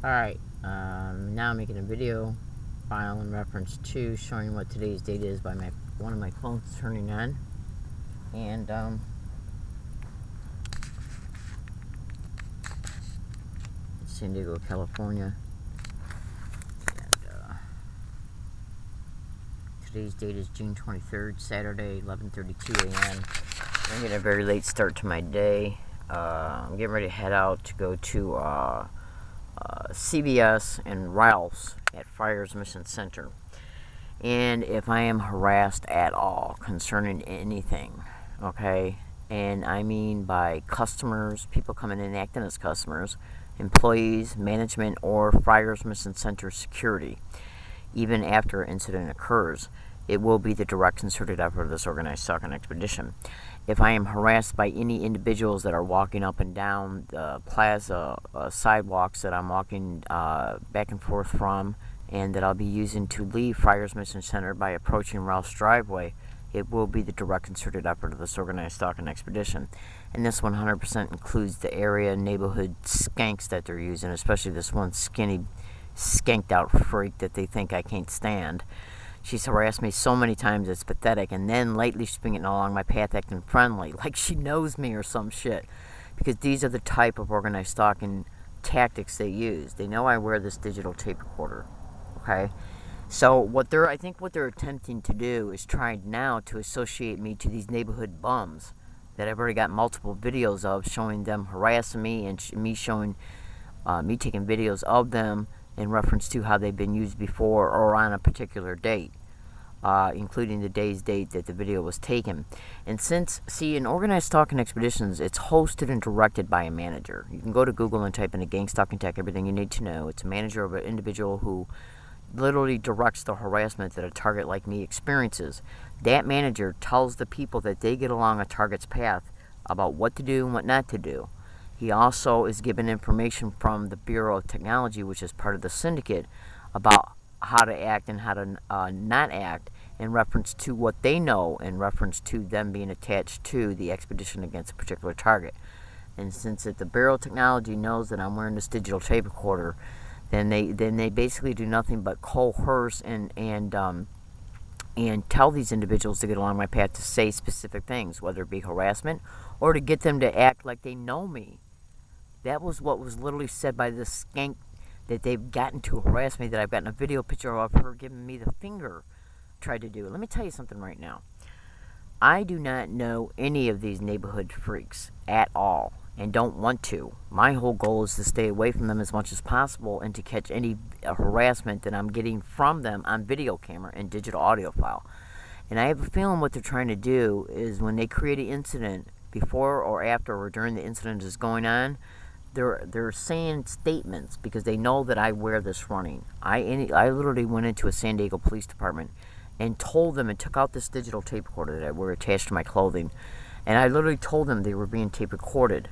Alright, now I'm making a video file in reference to showing what today's date is by one of my phones turning on. And, San Diego, California. And, today's date is June 23rd, Saturday, 11:32 a.m. I'm getting a very late start to my day. I'm getting ready to head out to go to, CVS and Ralph's at Friars Mission Center. And if I am harassed at all concerning anything, okay, and I mean by customers, people coming in acting as customers, employees, management, or Friars Mission Center security, even after an incident occurs, it will be the direct concerted effort of this organized stalking expedition. If I am harassed by any individuals that are walking up and down the plaza sidewalks that I'm walking back and forth from, and that I'll be using to leave Friars Mission Center by approaching Ralph's driveway, it will be the direct concerted effort of this organized stalking expedition. And this 100% includes the area neighborhood skanks that they're using, especially this one skinny, skanked out freak that they think I can't stand. She's harassed me so many times, it's pathetic. And then lately she's been getting along my path acting friendly, like she knows me or some shit. Because these are the type of organized stalking tactics they use. They know I wear this digital tape recorder, okay? So I think what they're attempting to do is try now to associate me to these neighborhood bums that I've already got multiple videos of, showing them harassing me, and me showing, me taking videos of them in reference to how they've been used before or on a particular date, including the day's date that the video was taken. And in organized stalking expeditions, it's hosted and directed by a manager. You can go to Google and type in a gang stalking tech, everything you need to know. It's a manager of an individual who literally directs the harassment that a target like me experiences. That manager tells the people that they get along a target's path about what to do and what not to do. He also is given information from the Bureau of Technology, which is part of the syndicate, about how to act and how to not act in reference to what they know, in reference to them being attached to the expedition against a particular target. And since the Bureau of Technology knows that I'm wearing this digital tape recorder, then they basically do nothing but coerce and tell these individuals to get along my path to say specific things, whether it be harassment or to get them to act like they know me. That was what was literally said by this skank that they've gotten to harass me, that I've gotten a video picture of her giving me the finger, tried to do. Let me tell you something right now. I do not know any of these neighborhood freaks at all, and don't want to. My whole goal is to stay away from them as much as possible and to catch any harassment that I'm getting from them on video camera and digital audio file. And I have a feeling what they're trying to do is, when they create an incident before or after or during the incident is going on, they're saying statements because they know that I wear this running. I literally went into a San Diego police department and told them, and took out this digital tape recorder that I wear attached to my clothing, and I literally told them they were being tape recorded.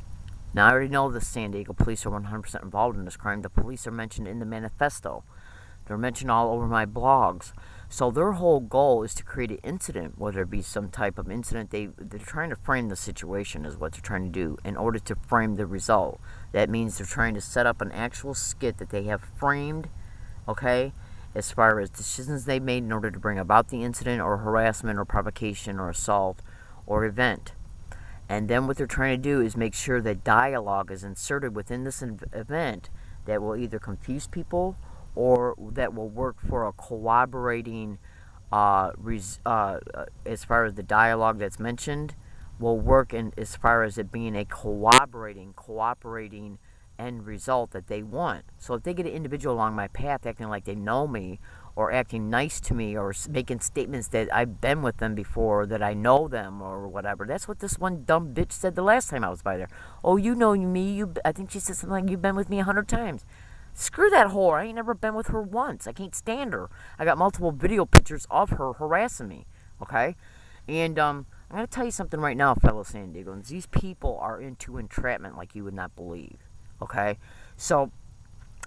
Now, I already know the San Diego police are 100% involved in this crime. The police are mentioned in the manifesto. They're mentioned all over my blogs. So their whole goal is to create an incident, whether it be some type of incident. They're trying to frame the situation is what they're trying to do in order to frame the result. That means they're trying to set up an actual skit that they have framed, okay, as far as decisions they made in order to bring about the incident or harassment or provocation or assault or event. And then what they're trying to do is make sure that dialogue is inserted within this event that will either confuse people or that will work for a corroborating, as far as the dialogue that's mentioned, will work in as far as it being a cooperating end result that they want. So if they get an individual along my path acting like they know me, or acting nice to me, or making statements that I've been with them before, that I know them, or whatever. That's what this one dumb bitch said the last time I was by there. Oh, you know me, I think she said something like, you've been with me 100 times. Screw that whore. I ain't never been with her once. I can't stand her. I got multiple video pictures of her harassing me, okay? And I'm going to tell you something right now, fellow San Diegans. These people are into entrapment like you would not believe, okay? So,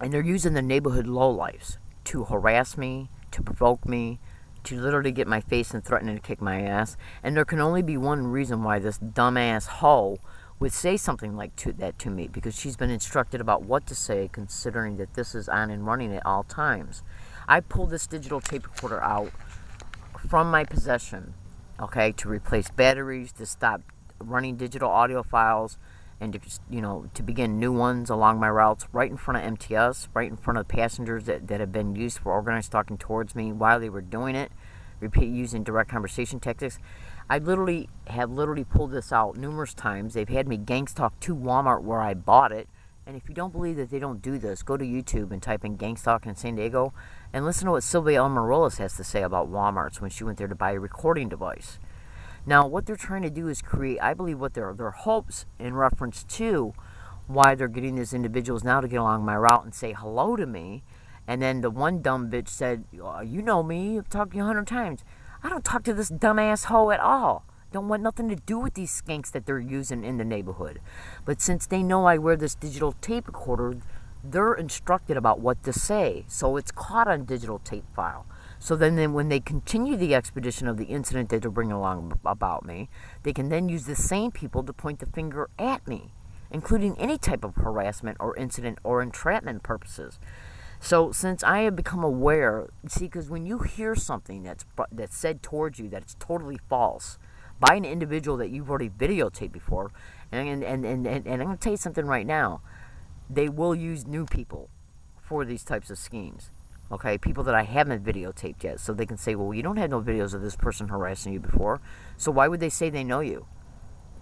and they're using the neighborhood lowlifes to harass me, to provoke me, to literally get my face and threaten to kick my ass. And there can only be one reason why this dumbass hoe would say something like that to me, because she's been instructed about what to say, considering that this is on and running at all times. I pulled this digital tape recorder out from my possession, okay, to replace batteries, to stop running digital audio files, and to, to begin new ones along my routes, right in front of MTS, right in front of passengers that have been used for organized stalking towards me while they were doing it, using direct conversation tactics. I have pulled this out numerous times. They've had me gang stalk to Walmart where I bought it. And if you don't believe that they don't do this, go to YouTube and type in gang stalking in San Diego and listen to what Sylvia Amarollis has to say about Walmart's when she went there to buy a recording device. Now, what they're trying to do is create, I believe, what their hopes in reference to why they're getting these individuals now to get along my route and say hello to me. And then the one dumb bitch said, you know me, I've talked to you 100 times. I don't talk to this dumbass hoe at all. Don't want nothing to do with these skanks that they're using in the neighborhood. But since they know I wear this digital tape recorder, they're instructed about what to say. So it's caught on digital tape file. So then when they continue the expedition of the incident that they're bringing along about me, they can then use the same people to point the finger at me, including any type of harassment or incident or entrapment purposes. So since I have become aware, see, because when you hear something that's said towards you that it's totally false by an individual that you've already videotaped before, and I'm going to tell you something right now, they will use new people for these types of schemes. Okay, people that I haven't videotaped yet, so they can say, well, you don't have no videos of this person harassing you before, so why would they say they know you?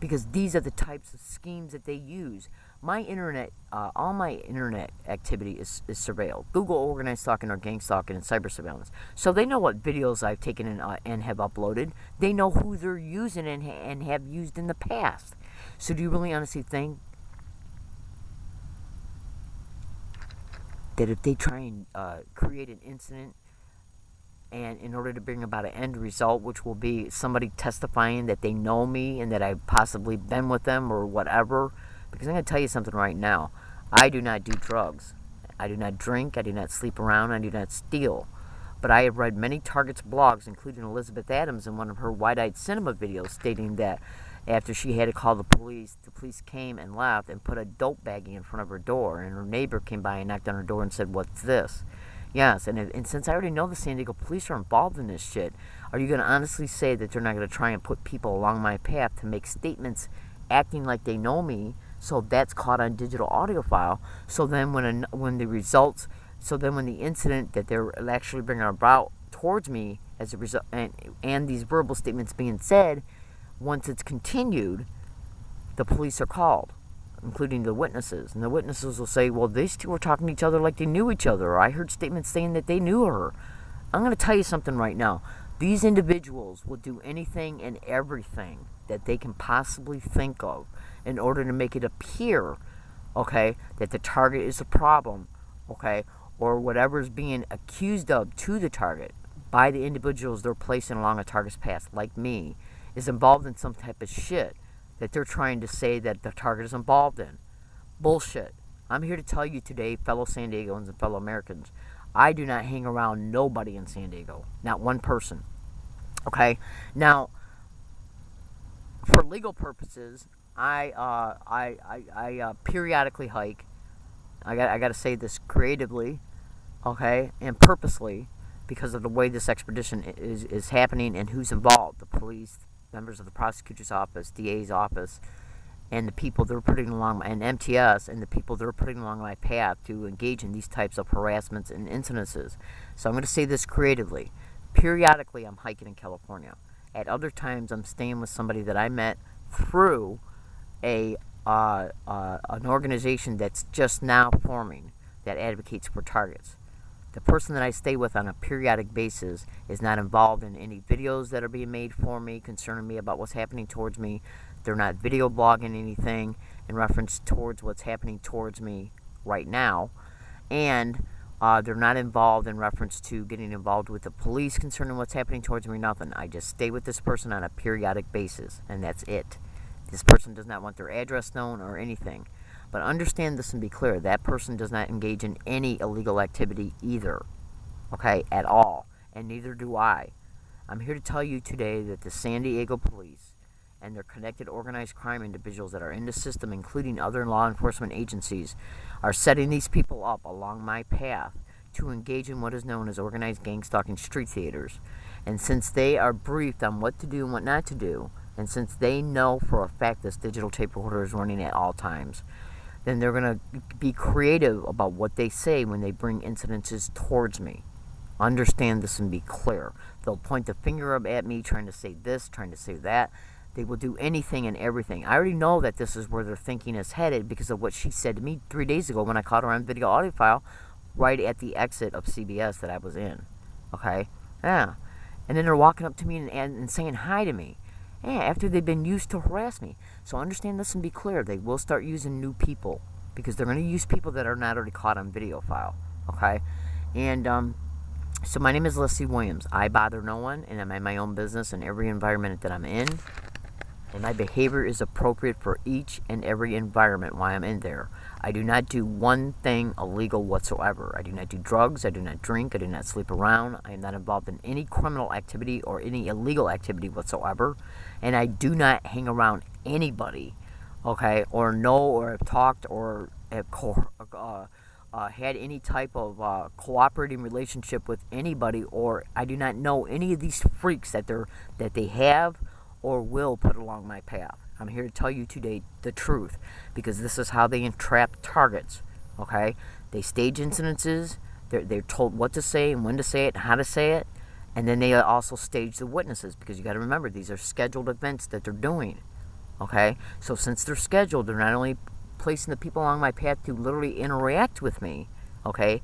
Because these are the types of schemes that they use. My internet, all my internet activity is surveilled. Google organized stalking or gang stalking and cyber surveillance. So they know what videos I've taken and have uploaded. They know who they're using and have used in the past. So do you really honestly think that if they try and create an incident, and in order to bring about an end result, which will be somebody testifying that they know me and that I've possibly been with them or whatever, because I'm going to tell you something right now. I do not do drugs. I do not drink. I do not sleep around. I do not steal. But I have read many targets' blogs, including Elizabeth Adams in one of her wide-eyed cinema videos, stating that after she had to call the police came and left and put a dope baggie in front of her door, and her neighbor came by and knocked on her door and said, "What's this?" Yes, and since I already know the San Diego police are involved in this shit, are you going to honestly say that they're not going to try and put people along my path to make statements acting like they know me, so that's caught on digital audio file, so then when the incident that they're actually bringing about towards me as a result, and these verbal statements being said, once it's continued, the police are called, including the witnesses. And the witnesses will say, well, these two were talking to each other like they knew each other. Or I heard statements saying that they knew her. I'm going to tell you something right now. These individuals will do anything and everything that they can possibly think of in order to make it appear, okay, that the target is a problem, okay, or whatever is being accused of to the target by the individuals they're placing along a target's path, like me, is involved in some type of shit that they're trying to say that the target is involved in. Bullshit. I'm here to tell you today, fellow San Diegans and fellow Americans, I do not hang around nobody in San Diego. Not one person. Okay? Now, for legal purposes, I periodically hike. I got to say this creatively, okay, and purposely, because of the way this expedition is happening and who's involved. The police, members of the prosecutor's office, DA's office, and the people that are putting along, and MTS, and the people that are putting along my path to engage in these types of harassments and incidences. So I'm going to say this creatively. Periodically, I'm hiking in California. At other times, I'm staying with somebody that I met through an organization that's just now forming that advocates for targets. The person that I stay with on a periodic basis is not involved in any videos that are being made for me concerning me about what's happening towards me. They're not video blogging anything in reference towards what's happening towards me right now. And they're not involved in reference to getting involved with the police concerning what's happening towards me, nothing. I just stay with this person on a periodic basis, and that's it. This person does not want their address known or anything. But understand this and be clear, that person does not engage in any illegal activity either, okay, at all, and neither do I. I'm here to tell you today that the San Diego police and their connected organized crime individuals that are in the system, including other law enforcement agencies, are setting these people up along my path to engage in what is known as organized gang stalking street theaters. And since they are briefed on what to do and what not to do, and since they know for a fact this digital tape recorder is running at all times, then they're going to be creative about what they say when they bring incidences towards me. Understand this and be clear. They'll point the finger up at me, trying to say this, trying to say that. They will do anything and everything. I already know that this is where their thinking is headed because of what she said to me 3 days ago when I caught her on video audio file right at the exit of CBS that I was in. Okay? Yeah. And then they're walking up to me and saying hi to me. Yeah, after they've been used to harass me. So understand this and be clear. They will start using new people because they're going to use people that are not already caught on video file. Okay? And, so my name is Leslie Williams. I bother no one, and I'm in my own business in every environment that I'm in. And my behavior is appropriate for each and every environment while I'm in there. I do not do one thing illegal whatsoever. I do not do drugs. I do not drink. I do not sleep around. I am not involved in any criminal activity or any illegal activity whatsoever. And I do not hang around anybody, okay, or know or have talked or have had any type of cooperating relationship with anybody, or I do not know any of these freaks that they have or will put along my path. I'm here to tell you today the truth, because this is how they entrap targets. Okay, they stage incidences. They're told what to say and when to say it and how to say it, and then they also stage the witnesses, because you got to remember these are scheduled events that they're doing. Okay, so since they're scheduled, they're not only placing the people along my path to literally interact with me, okay,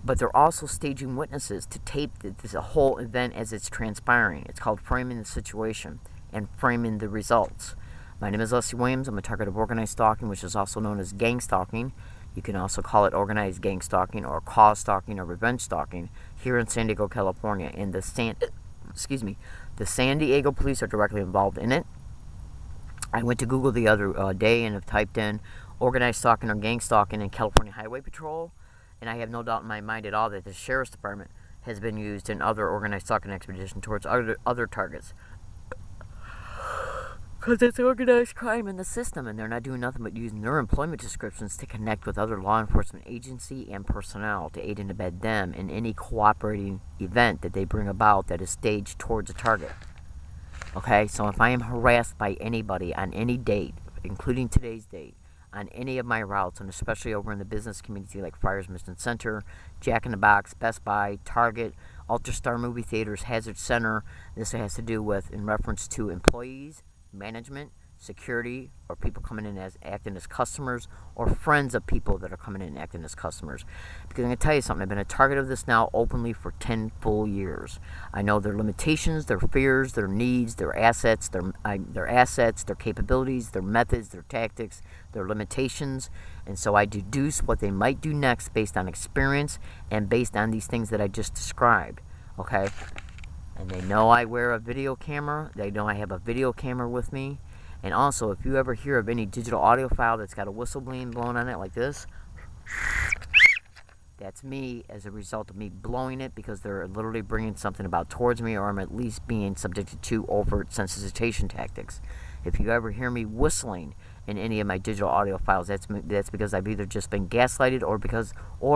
but they're also staging witnesses to tape this whole event as it's transpiring. It's called framing the situation and framing the results. My name is Leslie Williams. I'm a target of organized stalking, which is also known as gang stalking. You can also call it organized gang stalking or cause stalking or revenge stalking here in San Diego, California. And the San Diego police are directly involved in it. I went to Google the other day and have typed in organized stalking or gang stalking in California Highway Patrol, and I have no doubt in my mind at all that the Sheriff's Department has been used in other organized stalking expeditions towards other targets. Because it's organized crime in the system, and they're not doing nothing but using their employment descriptions to connect with other law enforcement agency and personnel to aid and abet them in any cooperating event that they bring about that is staged towards a target. Okay, so if I am harassed by anybody on any date, including today's date, on any of my routes, and especially over in the business community like Friars Mission Center, Jack in the Box, Best Buy, Target, Ultrastar Movie Theaters, Hazard Center, this has to do with in reference to employees, management, security, or people coming in as acting as customers, or friends of people that are coming in and acting as customers. Because I'm going to tell you something, I've been a target of this now openly for 10 full years. I know their limitations, their fears, their needs, their assets, their capabilities, their methods, their tactics, their limitations, and so I deduce what they might do next based on experience and based on these things that I just described. Okay? And they know I wear a video camera. They know I have a video camera with me. And also, if you ever hear of any digital audio file that's got a whistle blowing on it like this, that's me as a result of me blowing it because they're literally bringing something about towards me, or I'm at least being subjected to overt sensitization tactics. If you ever hear me whistling in any of my digital audio files, that's because I've either just been gaslighted or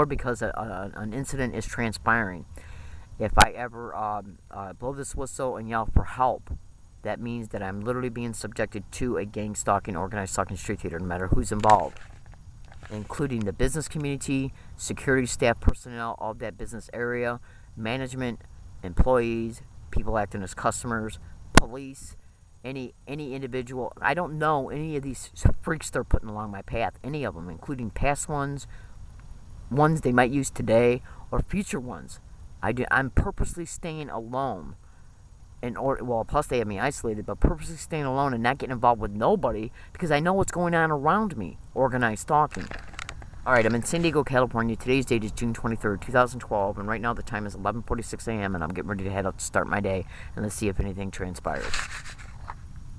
because an incident is transpiring. If I ever blow this whistle and yell for help, that means that I'm literally being subjected to a gang stalking, organized stalking street theater, no matter who's involved, including the business community, security staff personnel of that business area, management, employees, people acting as customers, police, any individual. I don't know any of these freaks they're putting along my path, any of them, including past ones they might use today, or future ones. I'm purposely staying alone. Plus they have me isolated, but purposely staying alone and not getting involved with nobody because I know what's going on around me. Organized stalking. Alright, I'm in San Diego, California. Today's date is June 23rd, 2012, and right now the time is 11:46 a.m. and I'm getting ready to head out to start my day, and let's see if anything transpires.